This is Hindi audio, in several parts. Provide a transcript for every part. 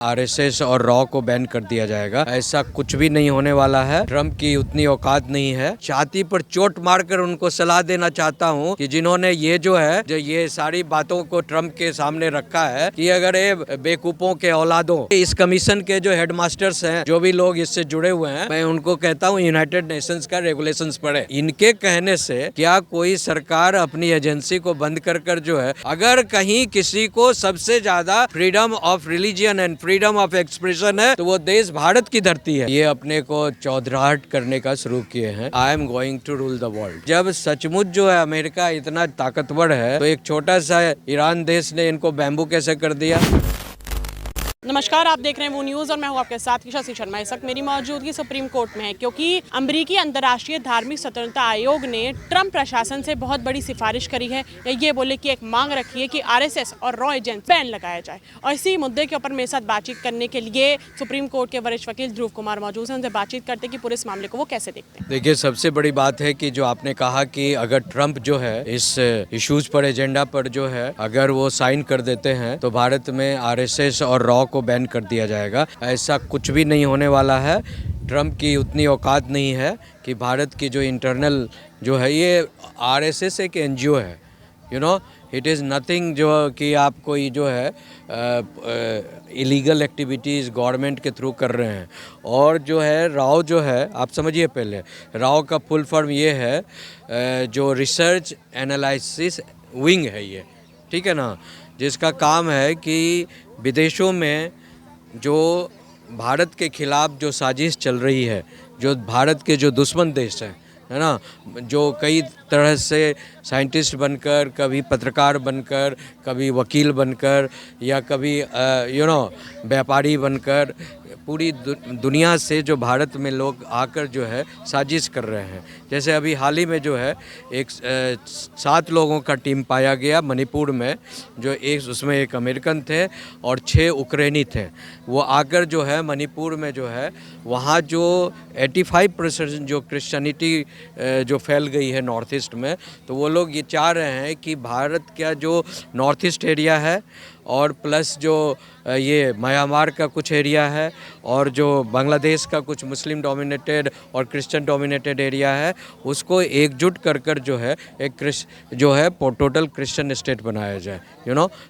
आरएसएस और रॉ को बैन कर दिया जाएगा। ऐसा कुछ भी नहीं होने वाला है। ट्रम्प की उतनी औकात नहीं है। छाती पर चोट मारकर उनको सलाह देना चाहता हूं कि जिन्होंने ये सारी बातों को ट्रम्प के सामने रखा है कि अगर ये बेवकूफों के औलादों, इस कमीशन के जो हेडमास्टर्स हैं, जो भी लोग इससे जुड़े हुए हैं, मैं उनको कहता हूं यूनाइटेड नेशंस का रेगुलेशंस पढ़े। इनके कहने से क्या कोई सरकार अपनी एजेंसी को बंद कर जो है, अगर कहीं किसी को सबसे ज्यादा freedom of religion and freedom of expression है तो वो देश भारत की धरती है। ये अपने को चौधराहट करने का शुरू किए हैं। I am going to rule the world. जब सचमुच जो है अमेरिका इतना ताकतवर है तो एक छोटा सा ईरान देश ने इनको बैम्बू कैसे कर दिया। नमस्कार, आप देख रहे हैं वो न्यूज़ और मैं हूं आपके साथ शशि शर्मा। इस वक्त मेरी मौजूदगी सुप्रीम कोर्ट में है क्योंकि अमेरिकी अंतर्राष्ट्रीय धार्मिक स्वतंत्रता आयोग ने ट्रम्प प्रशासन से बहुत बड़ी सिफारिश करी है, या ये बोले कि एक मांग रखी है कि आरएसएस और रॉ एजेंट बैन लगाया जाए। और इसी मुद्दे के ऊपर मेरे साथ बातचीत करने के लिए सुप्रीम कोर्ट के वरिष्ठ वकील ध्रुव कुमार मौजूद हैं। उनसे बातचीत करते कि पूरे इस मामले को वो कैसे देखते हैं। देखिए, सबसे बड़ी बात है कि जो आपने कहा कि अगर ट्रम्प जो है इस इश्यूज पर, एजेंडा पर जो है, अगर वो साइन कर देते हैं तो भारत में आरएसएस और रॉ को बैन कर दिया जाएगा। ऐसा कुछ भी नहीं होने वाला है। ट्रम्प की उतनी औकात नहीं है कि भारत की जो इंटरनल जो है, ये आरएसएस एक एनजीओ है, इट इज़ नथिंग जो कि आप कोई जो है इलीगल एक्टिविटीज़ गवर्नमेंट के थ्रू कर रहे हैं। और जो है राव जो है, आप समझिए, पहले राव का फुल फॉर्म ये है जो रिसर्च एनालिसिस विंग है ये, ठीक है ना, जिसका काम है कि विदेशों में जो भारत के खिलाफ जो साजिश चल रही है, जो भारत के जो दुश्मन देश हैं, है ना, जो कई तरह से साइंटिस्ट बनकर, कभी पत्रकार बनकर, कभी वकील बनकर, या कभी व्यापारी बनकर पूरी दुनिया से जो भारत में लोग आकर जो है साजिश कर रहे हैं। जैसे अभी हाल ही में जो है एक 7 लोगों का टीम पाया गया मणिपुर में, जो उसमें एक अमेरिकन थे और 6 उक्रेनी थे। वो आकर जो है मणिपुर में जो है वहाँ जो 85% जो क्रिश्चियनिटी जो फैल गई है नॉर्थ ईस्ट में, तो वो लोग ये चाह रहे हैं कि भारत का जो नॉर्थ ईस्ट एरिया है और प्लस जो ये म्यांमार का कुछ एरिया है और जो बांग्लादेश का कुछ मुस्लिम डोमिनेटेड और क्रिश्चियन डोमिनेटेड एरिया है, उसको एकजुट कर जो है एक जो है टोटल क्रिश्चियन स्टेट बनाया जाए,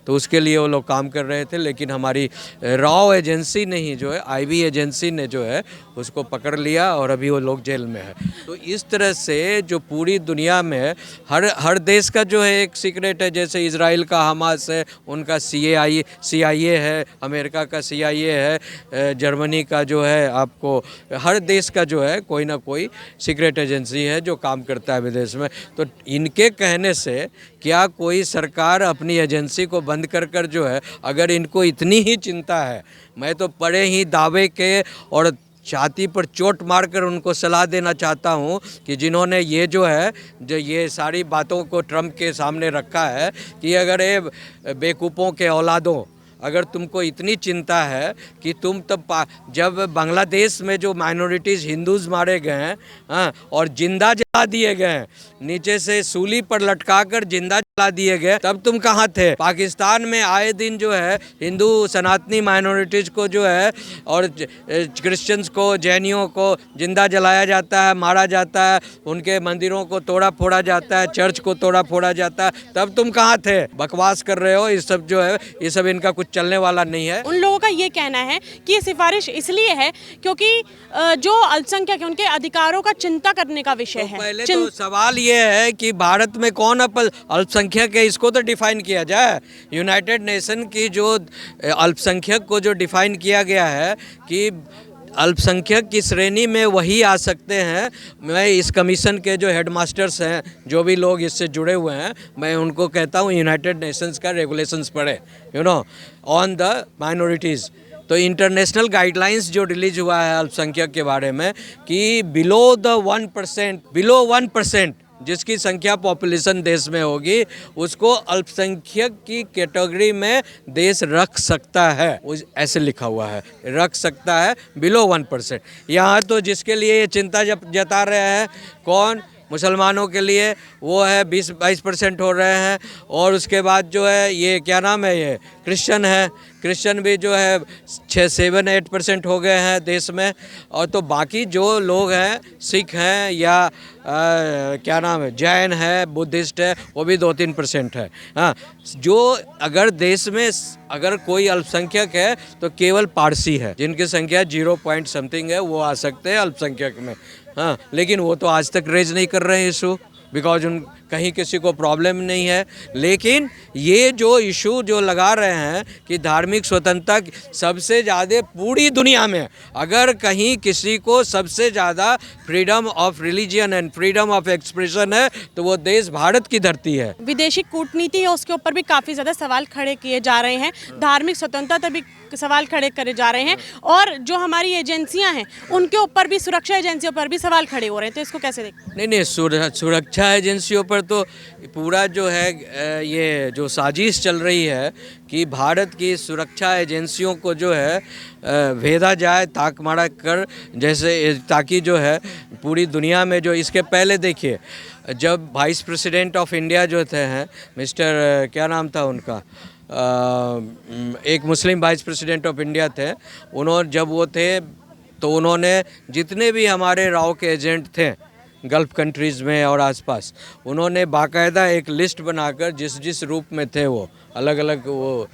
तो उसके लिए वो लोग काम कर रहे थे। लेकिन हमारी रॉ एजेंसी ने ही जो है, आईबी एजेंसी ने जो है उसको पकड़ लिया और अभी वो लोग जेल में है। तो इस तरह से जो पूरी दुनिया में हर देश का जो है एक सीक्रेट है। जैसे इजराइल का हमास है, उनका CIA है, अमेरिका का CIA है, जर्मनी का जो है, आपको हर देश का जो है कोई ना कोई सीक्रेट एजेंसी है जो काम करता है विदेश में। तो इनके कहने से क्या कोई सरकार अपनी एजेंसी को बंद कर जो है, अगर इनको इतनी ही चिंता है, मैं तो बड़े ही दावे के और छाती पर चोट मारकर उनको सलाह देना चाहता हूं कि जिन्होंने ये सारी बातों को ट्रम्प के सामने रखा है कि अगर ये बेवकूफ़ों के औलादों, अगर तुमको इतनी चिंता है कि तुम तब जब बांग्लादेश में जो माइनॉरिटीज़ हिंदूज़ मारे गए हैं, हाँ, और जिंदा जला दिए गए हैं, नीचे से सूली पर लटकाकर जिंदा जला दिए गए, तब तुम कहाँ थे। पाकिस्तान में आए दिन जो है हिंदू सनातनी माइनॉरिटीज़ को जो है और क्रिश्चियंस को, जैनियों को जिंदा जलाया जाता है, मारा जाता है, उनके मंदिरों को तोड़ा फोड़ा जाता है, चर्च को तोड़ा फोड़ा जाता है, तब तुम कहाँ थे। बकवास कर रहे हो। ये सब जो है, ये सब इनका कुछ चलने वाला नहीं है। उन लोगों का ये कहना है कि ये सिफारिश इसलिए है क्योंकि जो अल्पसंख्यक है उनके अधिकारों का चिंता करने का विषय है। पहले तो सवाल ये है कि भारत में कौन अल्पसंख्यक है, इसको तो डिफाइन किया जाए। यूनाइटेड नेशन की जो अल्पसंख्यक को जो डिफाइन किया गया है कि अल्पसंख्यक की श्रेणी में वही आ सकते हैं। मैं इस कमीशन के जो हेडमास्टर्स हैं, जो भी लोग इससे जुड़े हुए हैं, मैं उनको कहता हूँ यूनाइटेड नेशंस का रेगुलेशंस पढ़े, ऑन द माइनॉरिटीज़। तो इंटरनेशनल गाइडलाइंस जो रिलीज हुआ है अल्पसंख्यक के बारे में कि बिलो 1% जिसकी संख्या पॉपुलेशन देश में होगी, उसको अल्पसंख्यक की कैटेगरी में देश रख सकता है। ऐसे लिखा हुआ है, रख सकता है बिलो 1%। यहाँ तो जिसके लिए ये चिंता जता रहे हैं, कौन, मुसलमानों के लिए वो है 20-22% हो रहे हैं। और उसके बाद जो है ये क्या नाम है, ये क्रिश्चियन है, क्रिश्चियन भी जो है 6-7-8% हो गए हैं देश में। और तो बाकी जो लोग हैं, सिख हैं या क्या नाम है, जैन है, बुद्धिस्ट है, वो भी 2-3% है। हाँ, जो अगर देश में अगर कोई अल्पसंख्यक है तो केवल पारसी है, जिनकी संख्या 0 पॉइंट समथिंग है, वो आ सकते हैं अल्पसंख्यक में। हाँ, लेकिन वो तो आज तक रेज नहीं कर रहे हैं इशू, बिकॉज उन कहीं किसी को प्रॉब्लम नहीं है। लेकिन ये जो इशू जो लगा रहे हैं कि धार्मिक स्वतंत्रता सबसे ज़्यादा पूरी दुनिया में, अगर कहीं किसी को सबसे ज़्यादा freedom of religion and freedom of expression है तो वो देश भारत की धरती है। विदेशी कूटनीति है उसके ऊपर भी काफ़ी ज़्यादा सवाल खड़े किए जा रहे हैं, धार्मिक स्वतंत्रता भी सवाल खड़े करे जा रहे हैं, और जो हमारी एजेंसियां हैं उनके ऊपर भी, सुरक्षा एजेंसियों पर भी सवाल खड़े हो रहे हैं। तो इसको कैसे देखें? नहीं, सुरक्षा एजेंसियों पर तो पूरा जो है ये जो साजिश चल रही है कि भारत की सुरक्षा एजेंसियों को जो है भेजा जाए ताक मारा कर, जैसे ताकि जो है पूरी दुनिया में जो, इसके पहले देखिए जब वाइस प्रेसिडेंट ऑफ इंडिया जो थे हैं मिस्टर क्या नाम था उनका, एक मुस्लिम वाइस प्रेसिडेंट ऑफ इंडिया थे, उन्होंने जब वो थे तो उन्होंने जितने भी हमारे राव के एजेंट थे गल्फ़ कंट्रीज़ में और आसपास, उन्होंने बाकायदा एक लिस्ट बनाकर जिस रूप में थे वो अलग अलग, वो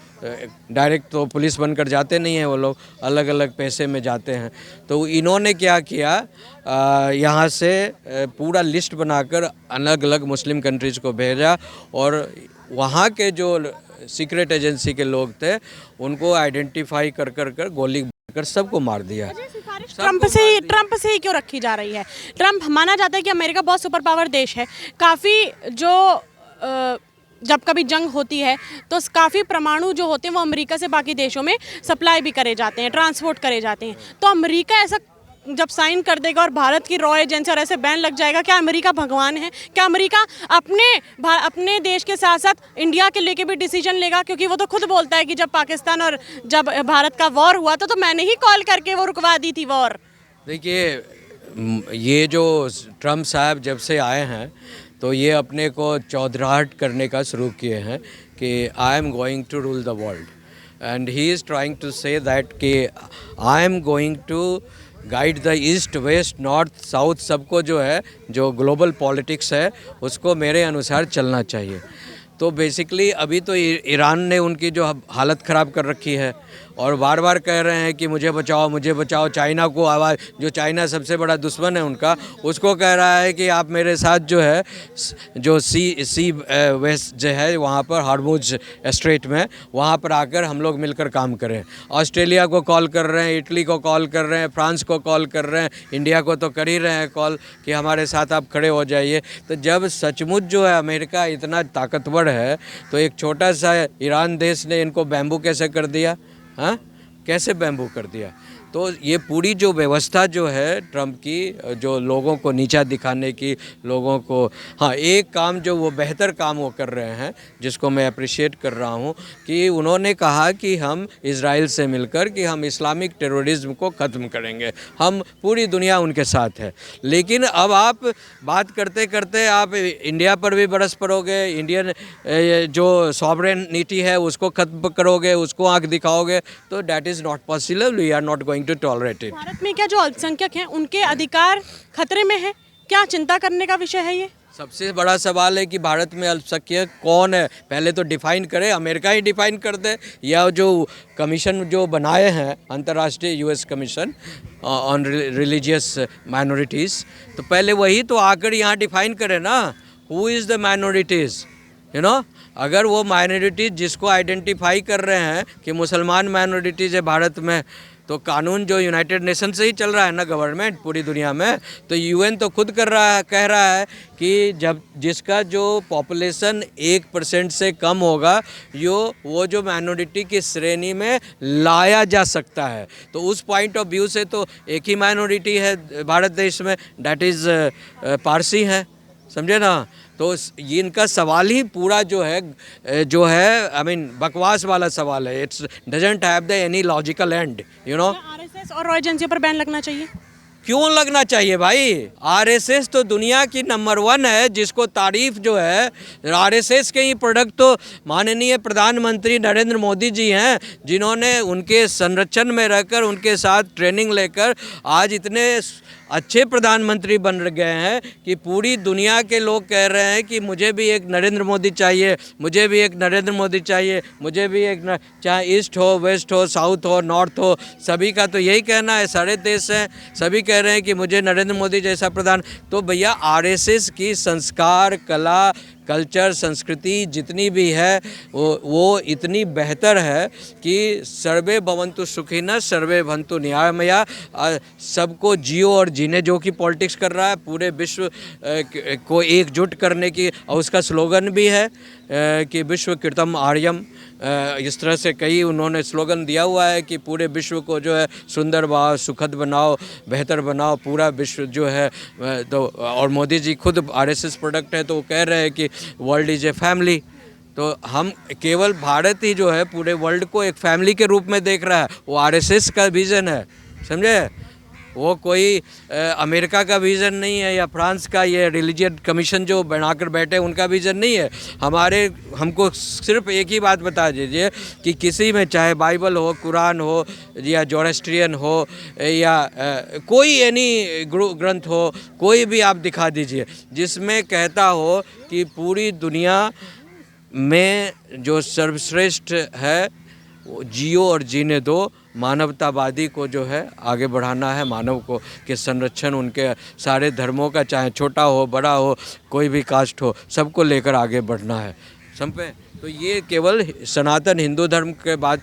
डायरेक्ट तो पुलिस बनकर जाते नहीं हैं वो लोग, अलग अलग पैसे में जाते हैं। तो इन्होंने क्या किया, यहाँ से पूरा लिस्ट बनाकर अलग अलग मुस्लिम कंट्रीज़ को भेजा और वहाँ के जो सीक्रेट एजेंसी के लोग थे उनको आइडेंटिफाई कर कर गोली कर सबको मार दिया। ट्रंप से ही क्यों रखी जा रही है? ट्रंप, माना जाता है कि अमेरिका बहुत सुपर पावर देश है, काफ़ी जो जब कभी जंग होती है तो काफ़ी परमाणु जो होते हैं वो अमेरिका से बाकी देशों में सप्लाई भी करे जाते हैं, ट्रांसपोर्ट करे जाते हैं। तो अमेरिका ऐसा जब साइन कर देगा और भारत की रॉ एजेंसी और ऐसे बैन लग जाएगा, क्या अमेरिका भगवान है? क्या अमेरिका अपने देश के साथ साथ इंडिया के लेके भी डिसीजन लेगा? क्योंकि वो तो खुद बोलता है कि जब पाकिस्तान और जब भारत का वॉर हुआ तो मैंने ही कॉल करके वो रुकवा दी थी वॉर। देखिए, ये जो ट्रम्प साहब जब से आए हैं तो ये अपने को चौधराहट करने का शुरू किए हैं कि I am going to rule the world, and he is trying to say that कि I am going to guide the east west north south, सबको जो है जो ग्लोबल पॉलिटिक्स है उसको मेरे अनुसार चलना चाहिए। तो बेसिकली अभी तो ईरान ने उनकी जो हालत ख़राब कर रखी है और बार बार कह रहे हैं कि मुझे बचाओ मुझे बचाओ। चाइना को आवाज़, जो चाइना सबसे बड़ा दुश्मन है उनका, उसको कह रहा है कि आप मेरे साथ जो है जो सी वेस्ट जो है वहाँ पर हार्मुज स्ट्रेट में, वहाँ पर आकर हम लोग मिलकर काम करें। ऑस्ट्रेलिया को कॉल कर रहे हैं, इटली को कॉल कर रहे हैं, फ्रांस को कॉल कर रहे हैं, इंडिया को तो कर ही रहे हैं कॉल कि हमारे साथ आप खड़े हो जाइए। तो जब सचमुच जो है अमेरिका इतना ताकतवर है तो एक छोटा सा ईरान देश ने इनको बैम्बू कैसे कर दिया? हाँ, कैसे बैम्बू कर दिया? तो ये पूरी जो व्यवस्था जो है ट्रंप की, जो लोगों को नीचा दिखाने की, लोगों को, हाँ एक काम जो वो बेहतर काम वो कर रहे हैं जिसको मैं अप्रिशिएट कर रहा हूँ कि उन्होंने कहा कि हम इजराइल से मिलकर कि हम इस्लामिक टेररिज्म को ख़त्म करेंगे, हम पूरी दुनिया उनके साथ है। लेकिन अब आप बात करते करते आप इंडिया पर भी बरस पड़ोगे, इंडियन जो सॉवरेनिटी है उसको ख़त्म करोगे, उसको आँख दिखाओगे, तो that is not possible. We are not going to tolerate it. Bharat में क्या जो अल्पसंख्यक हैं उनके अधिकार खतरे में है? क्या चिंता करने का विषय है ये? सबसे बड़ा सवाल है कि भारत में अल्पसंख्यक कौन है, पहले तो डिफ़ाइन करे, अमेरिका ही डिफ़ाइन कर दे, या जो कमीशन जो बनाए हैं अंतर्राष्ट्रीय US commission on religious minorities, तो पहले वही तो आकर यहाँ डिफ़ाइन करे ना, who is the minorities, you know. अगर वो माइनॉरिटीज़ जिसको आइडेंटिफाई कर रहे हैं कि मुसलमान माइनॉरिटीज़ है भारत में, तो कानून जो यूनाइटेड नेशन से ही चल रहा है ना, गवर्नमेंट पूरी दुनिया में, तो यूएन तो खुद कर रहा है, कह रहा है कि जब जिसका जो पॉपुलेशन 1% से कम होगा वो जो माइनॉरिटी की श्रेणी में लाया जा सकता है। तो उस पॉइंट ऑफ व्यू से तो एक ही माइनॉरिटी है भारत देश में, डैट इज़ पारसी है, समझे ना। तो ये इनका सवाल ही पूरा जो है आई मीन बकवास वाला सवाल है। It's doesn't have the any logical and, you know. RSS और रॉ एजेंसी पर बैन लगना चाहिए? क्यों लगना चाहिए भाई? आरएसएस तो दुनिया की नंबर 1 है, जिसको तारीफ जो है आरएसएस के ही प्रोडक्ट तो माननीय प्रधानमंत्री नरेंद्र मोदी जी हैं, जिन्होंने उनके संरक्षण में रहकर उनके साथ ट्रेनिंग लेकर आज इतने अच्छे प्रधानमंत्री बन गए हैं कि पूरी दुनिया के लोग कह रहे हैं कि मुझे भी एक नरेंद्र मोदी चाहिए, मुझे भी एक नरेंद्र मोदी चाहिए, मुझे भी एक चाहे ईस्ट हो, वेस्ट हो, साउथ हो, नॉर्थ हो, सभी का तो यही कहना है। सारे देश हैं, सभी कह रहे हैं कि मुझे नरेंद्र मोदी जैसा प्रधान। तो भैया आरएसएस की संस्कार, कला, कल्चर, संस्कृति जितनी भी है वो इतनी बेहतर है कि सर्वे भवन्तु सुखिनः सर्वे भवन्तु निरामया, सबको जियो और जीने, जो कि पॉलिटिक्स कर रहा है पूरे विश्व को एकजुट करने की, और उसका स्लोगन भी है कि विश्व कृतम आर्यम। इस तरह से कई उन्होंने स्लोगन दिया हुआ है कि पूरे विश्व को जो है सुंदर बनाओ, सुखद बनाओ, बेहतर बनाओ, पूरा विश्व जो है। तो और मोदी जी खुद आरएसएस प्रोडक्ट है, तो वो कह रहे हैं कि वर्ल्ड इज़ ए फैमिली। तो हम केवल भारत ही जो है पूरे वर्ल्ड को एक फैमिली के रूप में देख रहा है, वो आरएसएस का विज़न है, समझे? वो कोई अमेरिका का विज़न नहीं है, या फ्रांस का ये रिलीजियन कमीशन जो बनाकर बैठे उनका विज़न नहीं है। हमको सिर्फ एक ही बात बता दीजिए कि किसी में चाहे बाइबल हो, कुरान हो, या जोरास्ट्रियन हो, या कोई एनी ग्रंथ हो, कोई भी आप दिखा दीजिए जिसमें कहता हो कि पूरी दुनिया में जो सर्वश्रेष्ठ है वो जियो और जीने दो, मानवतावादी को जो है आगे बढ़ाना है, मानव को के संरक्षण, उनके सारे धर्मों का, चाहे छोटा हो बड़ा हो, कोई भी कास्ट हो, सबको लेकर आगे बढ़ना है समझे। तो ये केवल सनातन हिंदू धर्म के बाद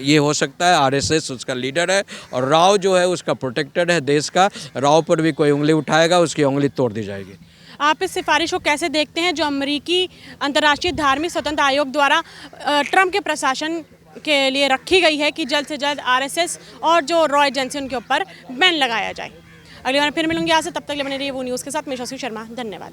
ये हो सकता है। आरएसएस उसका लीडर है और राव जो है उसका प्रोटेक्टर है देश का। राव पर भी कोई उंगली उठाएगा उसकी उंगली तोड़ दी जाएगी। आप इस सिफारिश को कैसे देखते हैं जो अमेरिकी अंतर्राष्ट्रीय धार्मिक स्वतंत्रता आयोग द्वारा ट्रंप के प्रशासन के लिए रखी गई है कि जल्द से जल्द आरएसएस और जो रॉ एजेंसी उनके ऊपर बैन लगाया जाए? अगली बार फिर मिलूंगी आज से, तब तक के लिए बने रहिए वो न्यूज़ के साथ। मैं शशि शर्मा, धन्यवाद।